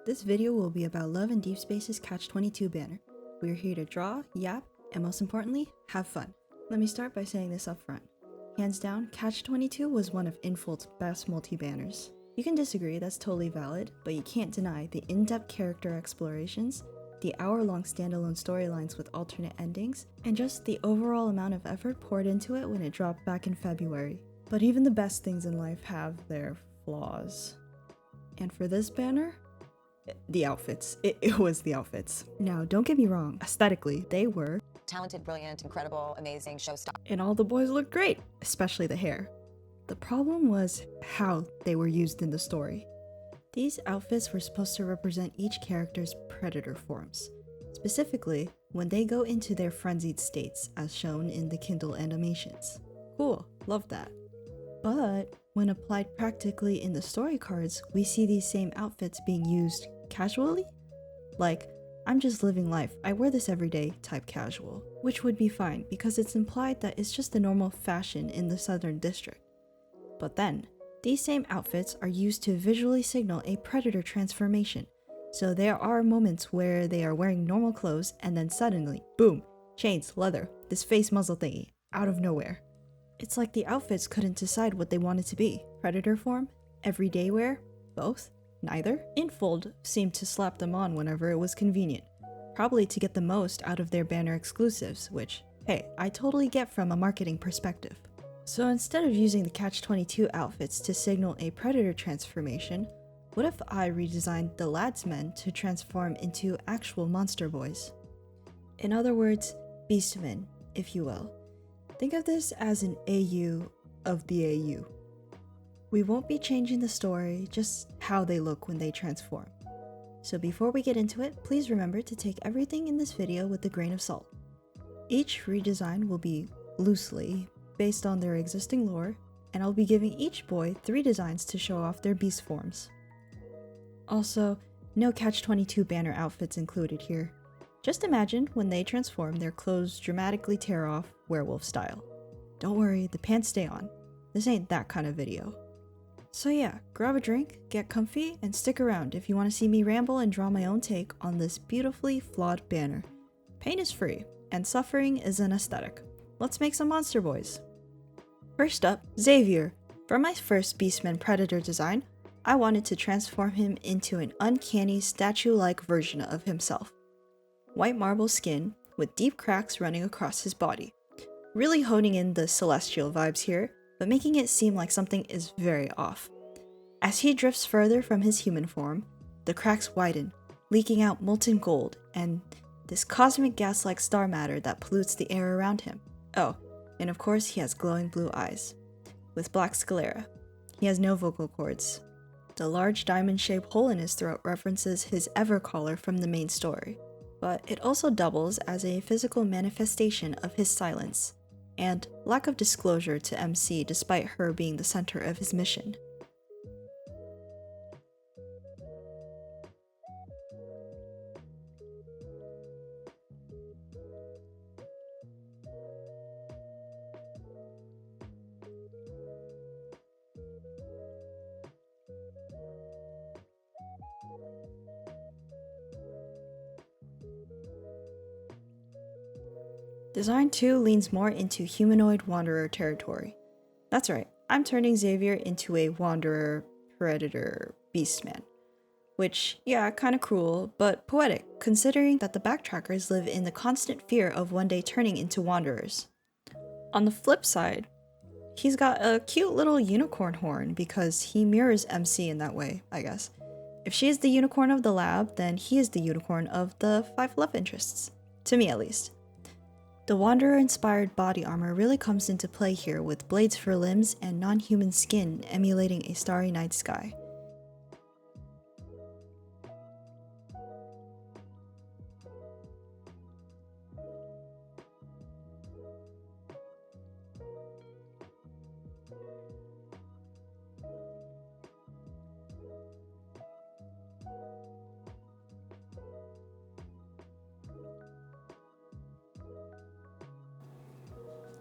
This video will be about Love and Deepspace's Catch-22 banner. We are here to draw, yap, and most importantly, have fun. Let me start by saying this up front. Hands down, Catch-22 was one of Infold's best multi-banners. You can disagree, that's totally valid, but you can't deny the in-depth character explorations, the hour-long standalone storylines with alternate endings, and just the overall amount of effort poured into it when it dropped back in February. But even the best things in life have their flaws. And for this banner, the outfits. It was the outfits. Now, don't get me wrong, aesthetically, they were talented, brilliant, incredible, amazing, showstopper. And all the boys looked great, especially the hair. The problem was how they were used in the story. These outfits were supposed to represent each character's predator forms, specifically when they go into their frenzied states as shown in the Kindle animations. Cool, love that. But when applied practically in the story cards, we see these same outfits being used casually? Like, I'm just living life, I wear this every day type casual, which would be fine because it's implied that it's just the normal fashion in the Southern District. But then, these same outfits are used to visually signal a predator transformation, so there are moments where they are wearing normal clothes and then suddenly, boom, chains, leather, this face muzzle thingy, out of nowhere. It's like the outfits couldn't decide what they wanted to be, predator form, everyday wear, both, neither. Infold seemed to slap them on whenever it was convenient, probably to get the most out of their banner exclusives, which, hey, I totally get from a marketing perspective. So instead of using the Catch-22 outfits to signal a predator transformation, what if I redesigned the Ladsmen to transform into actual monster boys? In other words, beastmen, if you will. Think of this as an AU of the AU. We won't be changing the story, just how they look when they transform. So before we get into it, please remember to take everything in this video with a grain of salt. Each redesign will be loosely based on their existing lore, and I'll be giving each boy 3 designs to show off their beast forms. Also, no Catch-22 banner outfits included here. Just imagine when they transform, their clothes dramatically tear off, werewolf style. Don't worry, the pants stay on. This ain't that kind of video. So yeah, grab a drink, get comfy, and stick around if you want to see me ramble and draw my own take on this beautifully flawed banner. Pain is free, and suffering is an aesthetic. Let's make some monster boys. First up, Xavier. For my first Beastman Predator design, I wanted to transform him into an uncanny statue-like version of himself. White marble skin with deep cracks running across his body. Really honing in the celestial vibes here, but making it seem like something is very off. As he drifts further from his human form, the cracks widen, leaking out molten gold and this cosmic gas-like star matter that pollutes the air around him. Oh, and of course he has glowing blue eyes, with black sclera. He has no vocal cords. The large diamond-shaped hole in his throat references his Evercaller from the main story, but it also doubles as a physical manifestation of his silence, and lack of disclosure to MC despite her being the center of his mission. Design 2 leans more into humanoid wanderer territory. That's right, I'm turning Xavier into a wanderer, predator, beastman. Which, yeah, kinda cruel, but poetic, considering that the backtrackers live in the constant fear of one day turning into wanderers. On the flip side, he's got a cute little unicorn horn because he mirrors MC in that way, I guess. If she is the unicorn of the lab, then he is the unicorn of the 5 love interests. To me, at least. The Wanderer-inspired body armor really comes into play here with blades for limbs and non-human skin emulating a starry night sky.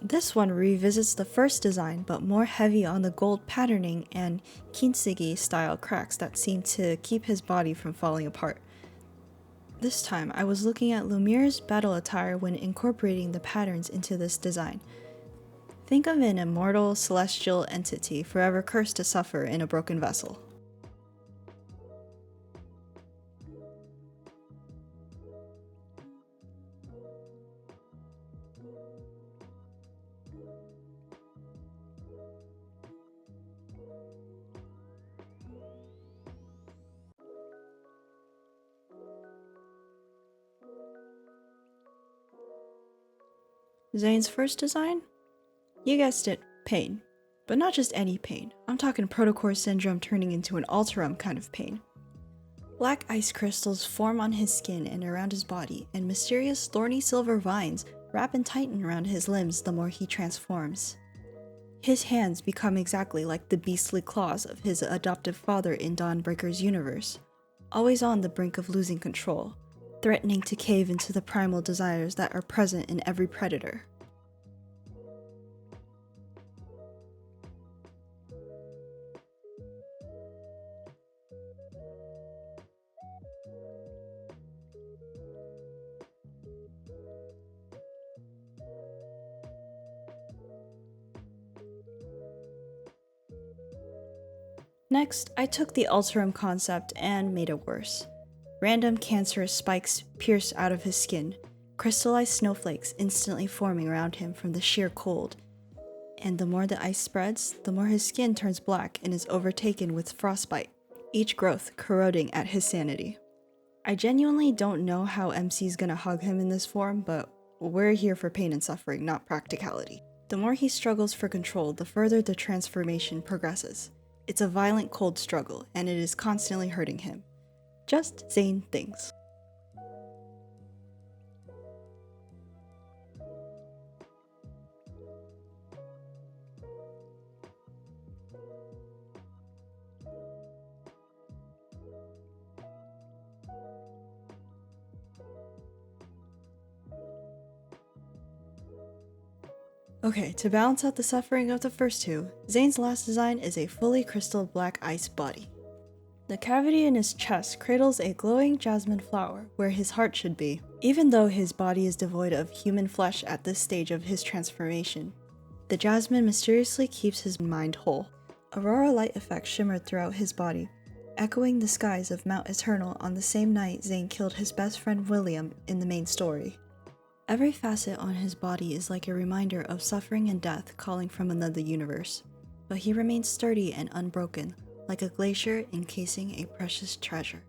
This one revisits the first design, but more heavy on the gold patterning and kintsugi style cracks that seem to keep his body from falling apart. This time, I was looking at Lumire's battle attire when incorporating the patterns into this design. Think of an immortal, celestial entity forever cursed to suffer in a broken vessel. Zayne's first design? You guessed it, pain. But not just any pain. I'm talking protocore syndrome turning into an alterum kind of pain. Black ice crystals form on his skin and around his body, and mysterious thorny silver vines wrap and tighten around his limbs the more he transforms. His hands become exactly like the beastly claws of his adoptive father in Dawnbreaker's universe, always on the brink of losing control, threatening to cave into the primal desires that are present in every predator. Next, I took the Alterum concept and made it worse. Random cancerous spikes pierce out of his skin, crystallized snowflakes instantly forming around him from the sheer cold. And the more the ice spreads, the more his skin turns black and is overtaken with frostbite, each growth corroding at his sanity. I genuinely don't know how MC's gonna hug him in this form, but we're here for pain and suffering, not practicality. The more he struggles for control, the further the transformation progresses. It's a violent cold struggle, and it is constantly hurting him. Just Zayne things. Okay, to balance out the suffering of the first two, Zayne's last design is a fully crystal black ice body. The cavity in his chest cradles a glowing jasmine flower where his heart should be, even though his body is devoid of human flesh at this stage of his transformation. The jasmine mysteriously keeps his mind whole. Aurora light effects shimmered throughout his body, echoing the skies of Mount Eternal on the same night Zayne killed his best friend William in the main story. Every facet on his body is like a reminder of suffering and death calling from another universe, but he remains sturdy and unbroken, like a glacier encasing a precious treasure.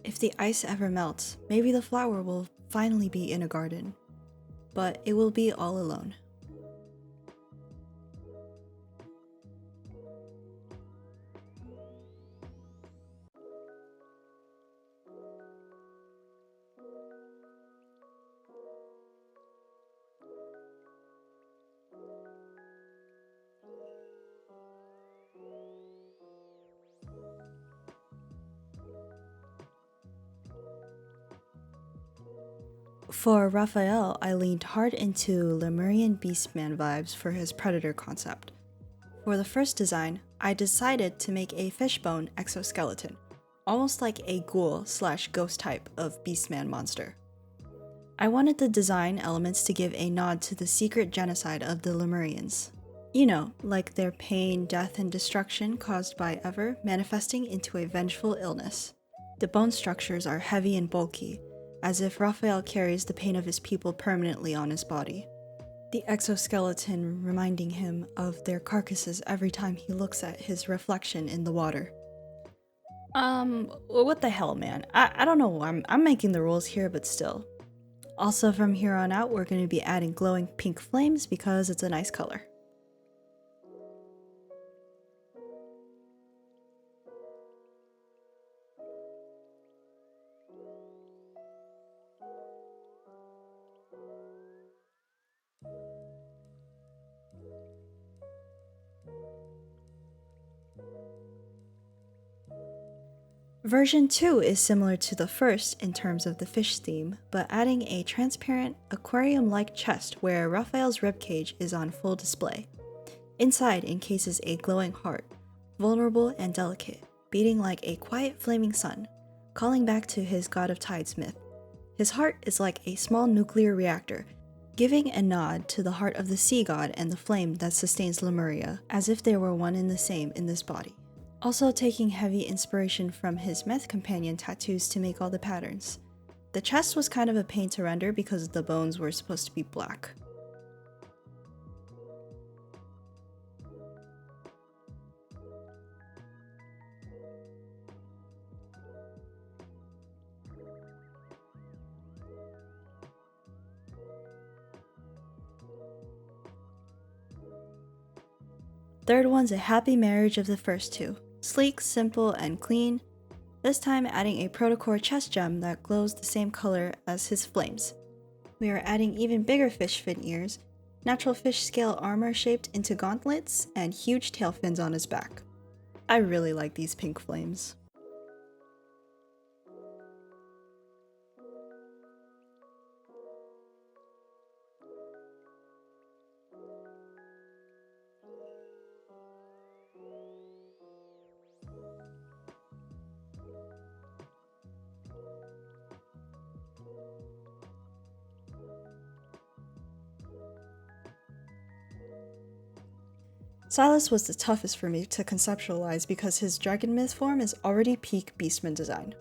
If the ice ever melts, maybe the flower will finally be in a garden, but it will be all alone. For Rafayel, I leaned hard into Lemurian beastman vibes for his predator concept. For the first design, I decided to make a fishbone exoskeleton, almost like a ghoul/ghost type of beastman monster. I wanted the design elements to give a nod to the secret genocide of the Lemurians. You know, like their pain, death, and destruction caused by ever manifesting into a vengeful illness. The bone structures are heavy and bulky, as if Rafayel carries the pain of his people permanently on his body. The exoskeleton reminding him of their carcasses every time he looks at his reflection in the water. What the hell, man? I don't know, I'm making the rules here, but still. Also, from here on out, we're going to be adding glowing pink flames because it's a nice color. Version 2 is similar to the first in terms of the fish theme, but adding a transparent, aquarium-like chest where Raphael's ribcage is on full display. Inside encases a glowing heart, vulnerable and delicate, beating like a quiet flaming sun, calling back to his God of Tides myth. His heart is like a small nuclear reactor, giving a nod to the heart of the sea god and the flame that sustains Lemuria, as if they were one and the same in this body. Also taking heavy inspiration from his meth companion tattoos to make all the patterns. The chest was kind of a pain to render because the bones were supposed to be black. Third one's a happy marriage of the first two. Sleek, simple, and clean, this time adding a protocore chest gem that glows the same color as his flames. We are adding even bigger fish fin ears, natural fish scale armor shaped into gauntlets, and huge tail fins on his back. I really like these pink flames. Sylus was the toughest for me to conceptualize because his dragon myth form is already peak beastman design.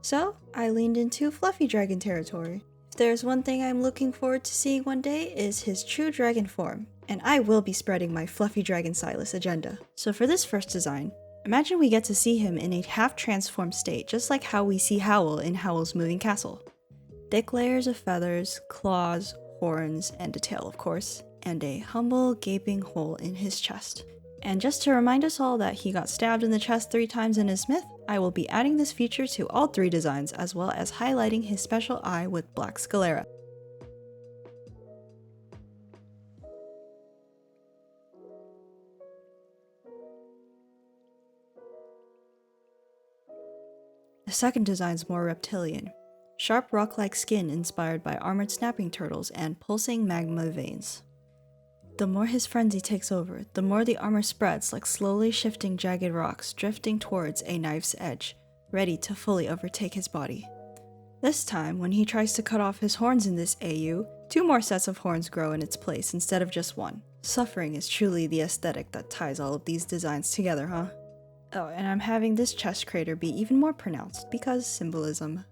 So, I leaned into fluffy dragon territory. If there's one thing I'm looking forward to seeing one day is his true dragon form, and I will be spreading my fluffy dragon Sylus agenda. So for this first design, imagine we get to see him in a half-transformed state just like how we see Howl in Howl's Moving Castle. Thick layers of feathers, claws, horns, and a tail of course, and a humble, gaping hole in his chest. And just to remind us all that he got stabbed in the chest 3 times in his myth, I will be adding this feature to all 3 designs as well as highlighting his special eye with black sclera. The second design's more reptilian. Sharp rock-like skin inspired by armored snapping turtles and pulsing magma veins. The more his frenzy takes over, the more the armor spreads like slowly shifting jagged rocks drifting towards a knife's edge, ready to fully overtake his body. This time, when he tries to cut off his horns in this AU, 2 more sets of horns grow in its place instead of just 1. Suffering is truly the aesthetic that ties all of these designs together, huh? Oh, and I'm having this chest crater be even more pronounced because symbolism.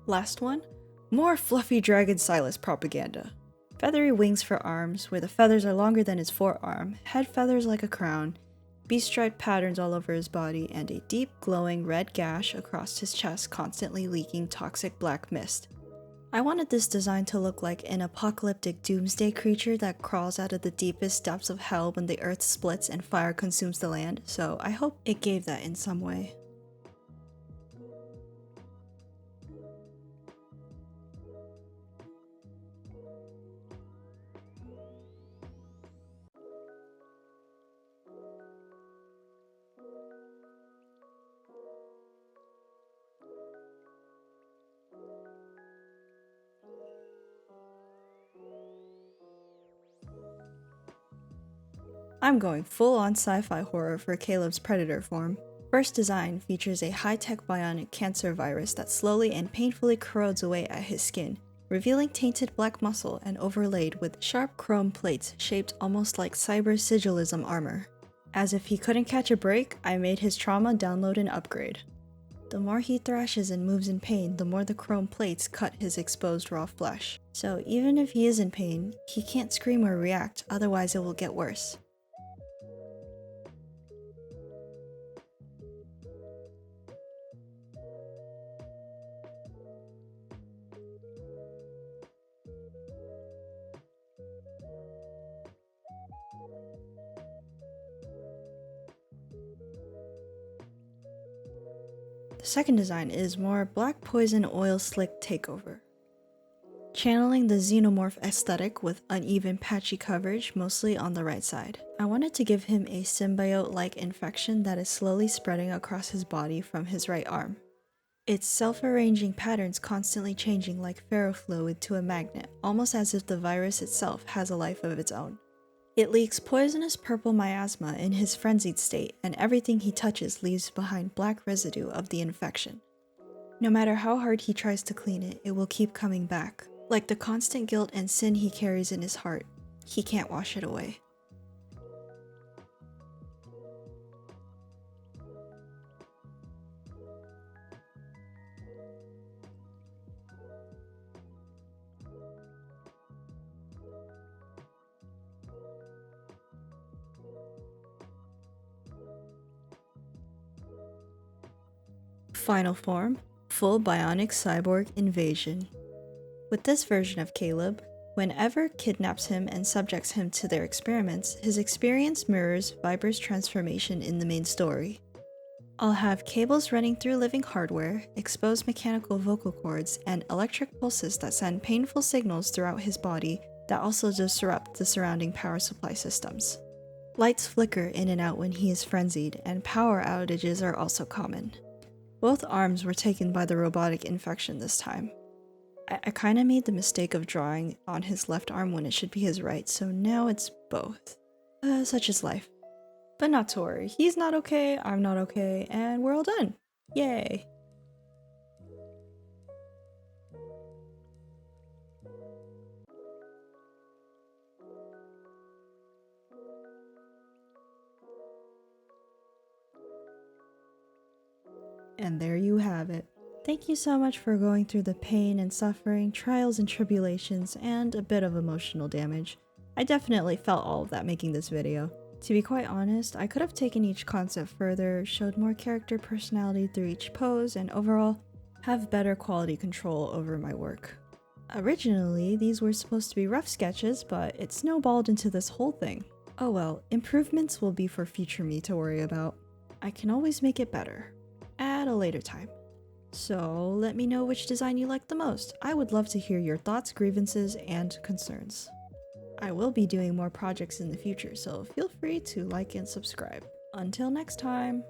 Last one, more fluffy dragon Sylus propaganda. Feathery wings for arms, where the feathers are longer than his forearm, head feathers like a crown, beast-striped patterns all over his body, and a deep, glowing red gash across his chest constantly leaking toxic black mist. I wanted this design to look like an apocalyptic doomsday creature that crawls out of the deepest depths of hell when the earth splits and fire consumes the land, so I hope it gave that in some way. I'm going full-on sci-fi horror for Caleb's predator form. First design features a high-tech bionic cancer virus that slowly and painfully corrodes away at his skin, revealing tainted black muscle and overlaid with sharp chrome plates shaped almost like cyber sigilism armor. As if he couldn't catch a break, I made his trauma download an upgrade. The more he thrashes and moves in pain, the more the chrome plates cut his exposed raw flesh. So even if he is in pain, he can't scream or react, otherwise it will get worse. The second design is more black poison oil slick takeover. Channeling the xenomorph aesthetic with uneven patchy coverage mostly on the right side. I wanted to give him a symbiote-like infection that is slowly spreading across his body from his right arm. Its self-arranging patterns constantly changing like ferrofluid to a magnet, almost as if the virus itself has a life of its own. It leaks poisonous purple miasma in his frenzied state, and everything he touches leaves behind black residue of the infection. No matter how hard he tries to clean it, it will keep coming back. Like the constant guilt and sin he carries in his heart, he can't wash it away. Final form, full bionic cyborg invasion. With this version of Caleb, whenever kidnaps him and subjects him to their experiments, his experience mirrors Viper's transformation in the main story. I'll have cables running through living hardware, exposed mechanical vocal cords, and electric pulses that send painful signals throughout his body that also disrupt the surrounding power supply systems. Lights flicker in and out when he is frenzied, and power outages are also common. Both arms were taken by the robotic infection this time. I kinda made the mistake of drawing on his left arm when it should be his right, so now it's both. Such is life. But not to worry, he's not okay, I'm not okay, and we're all done. Yay! And there you have it. Thank you so much for going through the pain and suffering, trials and tribulations, and a bit of emotional damage. I definitely felt all of that making this video. To be quite honest, I could have taken each concept further, showed more character personality through each pose, and overall, have better quality control over my work. Originally, these were supposed to be rough sketches, but it snowballed into this whole thing. Oh well, improvements will be for future me to worry about. I can always make it better. At a later time. So let me know which design you like the most. I would love to hear your thoughts, grievances, and concerns. I will be doing more projects in the future, so feel free to like and subscribe. Until next time!